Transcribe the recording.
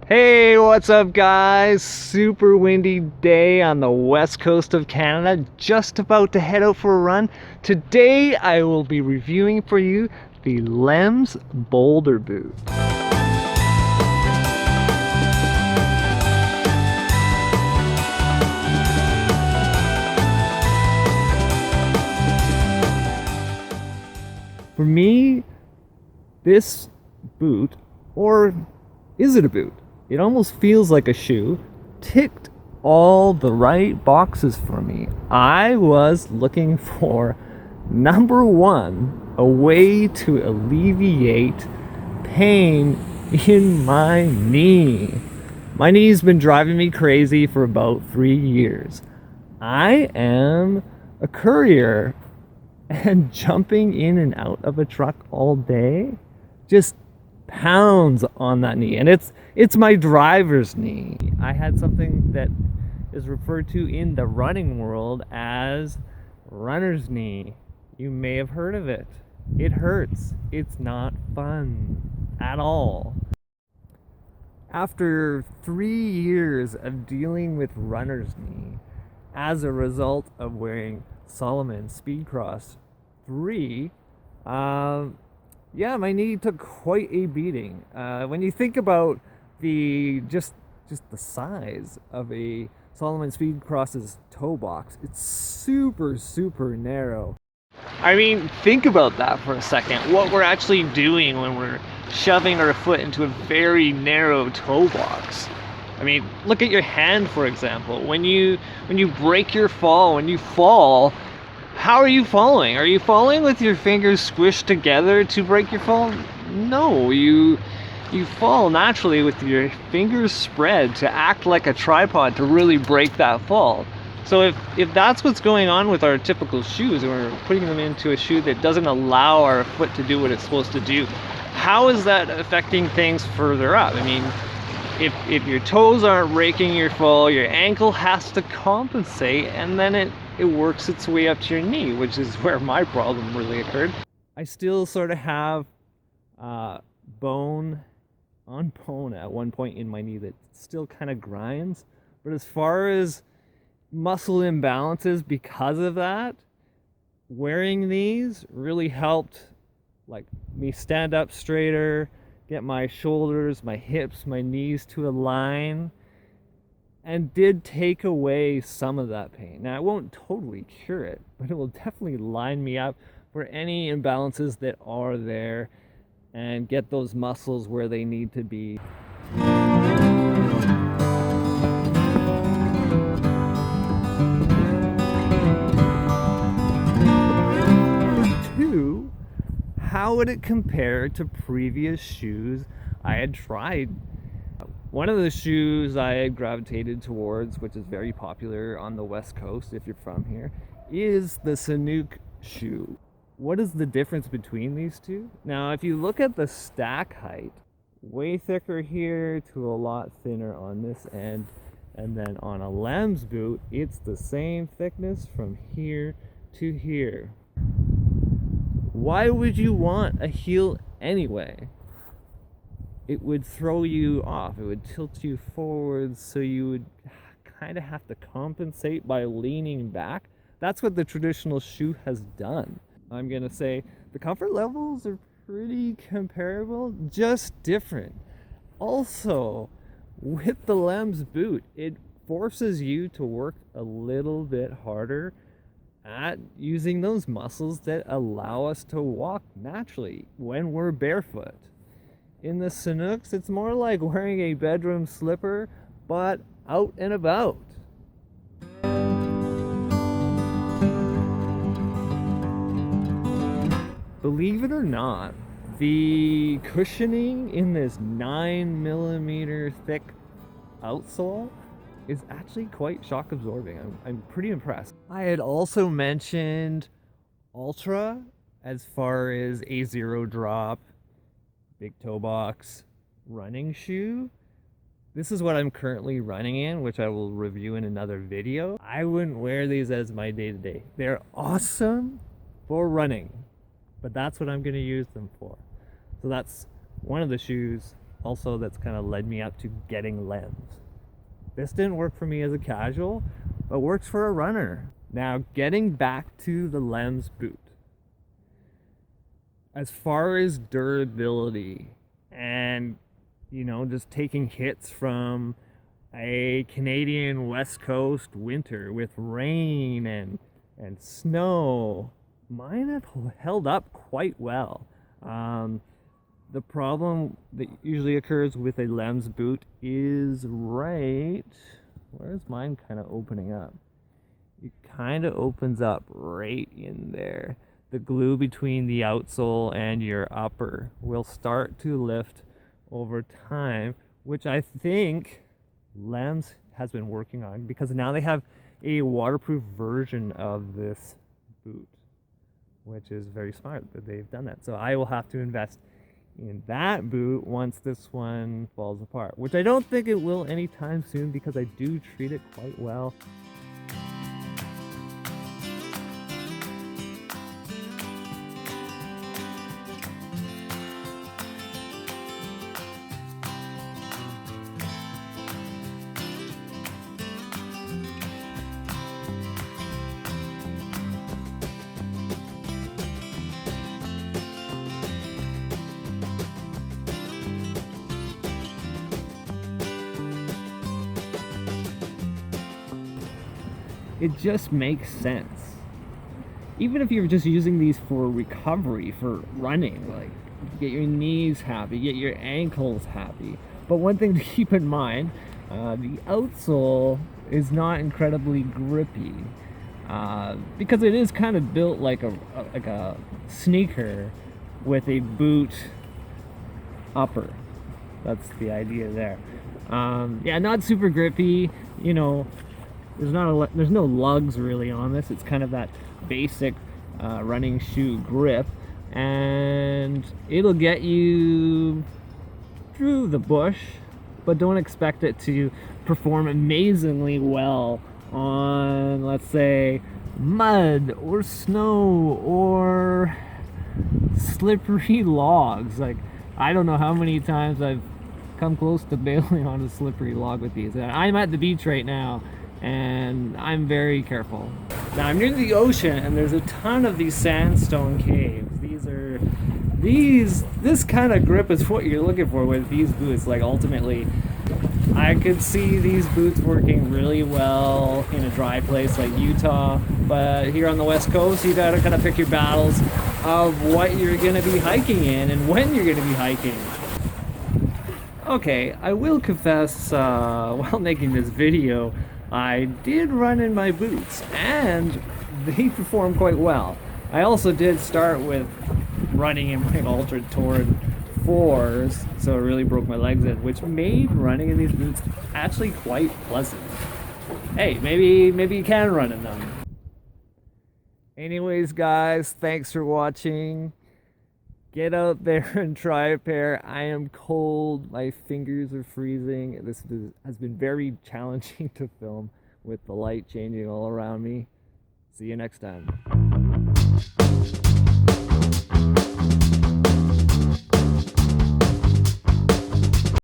Hey, what's up guys? Super windy day on the west coast of Canada. Just about to head out for a run. Today I will be reviewing for you the Lems Boulder boot. For me, this boot, or is it a boot? It almost feels like a shoe, ticked all the right boxes for me. I was looking for number one, a way to alleviate pain in my knee. My knee's been driving me crazy for about 3 years. I am a courier, and jumping in and out of a truck all day just pounds on that knee, and it's my driver's knee. I had something that is referred to in the running world as runner's knee. You may have heard of it. It hurts. It's not fun at all. After 3 years of dealing with runner's knee as a result of wearing Salomon Speedcross 3, my knee took quite a beating. When you think about just the size of a Salomon Speedcross's toe box, it's super narrow. I mean, think about that for a second. What we're actually doing when we're shoving our foot into a very narrow toe box. I mean, look at your hand, for example. When you break your fall, when you fall, how are you falling? Are you falling with your fingers squished together to break your fall? No, you fall naturally with your fingers spread to act like a tripod to really break that fall. So if that's what's going on with our typical shoes, and we're putting them into a shoe that doesn't allow our foot to do what it's supposed to do, how is that affecting things further up? I mean, if your toes aren't breaking your fall, your ankle has to compensate, and then it works its way up to your knee, which is where my problem really occurred. I still sort of have bone on bone at one point in my knee that still kind of grinds, but as far as muscle imbalances because of that, wearing these really helped, like, me stand up straighter, get my shoulders, my hips, my knees to align, and did take away some of that pain. Now, it won't totally cure it, but it will definitely line me up for any imbalances that are there and get those muscles where they need to be. Two, how would it compare to previous shoes I had tried? One of the shoes I had gravitated towards, which is very popular on the West Coast if you're from here, is the Sanuk shoe. What is the difference between these two? Now, if you look at the stack height, way thicker here to a lot thinner on this end, and then on a Lems boot, it's the same thickness from here to here. Why would you want a heel anyway? It would throw you off. It would tilt you forwards, so you would kind of have to compensate by leaning back. That's what the traditional shoe has done. I'm gonna say the comfort levels are pretty comparable, just different. Also, with the Lems boot, it forces you to work a little bit harder at using those muscles that allow us to walk naturally when we're barefoot. In the Sanuks, it's more like wearing a bedroom slipper, but out and about. Believe it or not, the cushioning in this 9mm thick outsole is actually quite shock absorbing. I'm pretty impressed. I had also mentioned Ultra as far as a zero drop, big toe box running shoe. This is what I'm currently running in, which I will review in another video. I wouldn't wear these as my day-to-day. They're awesome for running, but that's what I'm going to use them for. So that's one of the shoes also that's kind of led me up to getting Lems. This didn't work for me as a casual, but works for a runner. Now, getting back to the Lems boot. As far as durability and, just taking hits from a Canadian West Coast winter with rain and snow, mine have held up quite well. The problem that usually occurs with a Lems boot is where's mine kind of opening up? It kind of opens up right in there. The glue between the outsole and your upper will start to lift over time, which I think Lems has been working on, because now they have a waterproof version of this boot, which is very smart that they've done that. So I will have to invest in that boot once this one falls apart, which I don't think it will anytime soon, because I do treat it quite well. It just makes sense. Even if you're just using these for recovery, for running, like get your knees happy, get your ankles happy. But one thing to keep in mind, the outsole is not incredibly grippy, because it is kind of built like a sneaker with a boot upper. That's the idea there. Yeah, not super grippy, There's no lugs really on this. It's kind of that basic running shoe grip, and it'll get you through the bush, but don't expect it to perform amazingly well on, let's say, mud or snow or slippery logs. Like, I don't know how many times I've come close to bailing on a slippery log with these. I'm at the beach right now, and I'm very careful. Now I'm near the ocean, and there's a ton of these sandstone caves. This kind of grip is what you're looking for with these boots. Like, ultimately, I could see these boots working really well in a dry place like Utah, but here on the West Coast, you gotta kind of pick your battles of what you're gonna be hiking in and when you're gonna be hiking. Okay, I will confess, while making this video, I did run in my boots, and they performed quite well. I also did start with running in my Ultra Torn 4s, so it really broke my legs in, which made running in these boots actually quite pleasant. Hey, maybe you can run in them. Anyways, guys, thanks for watching. Get out there and try a pair. I am cold. My fingers are freezing. This has been very challenging to film with the light changing all around me. See you next time.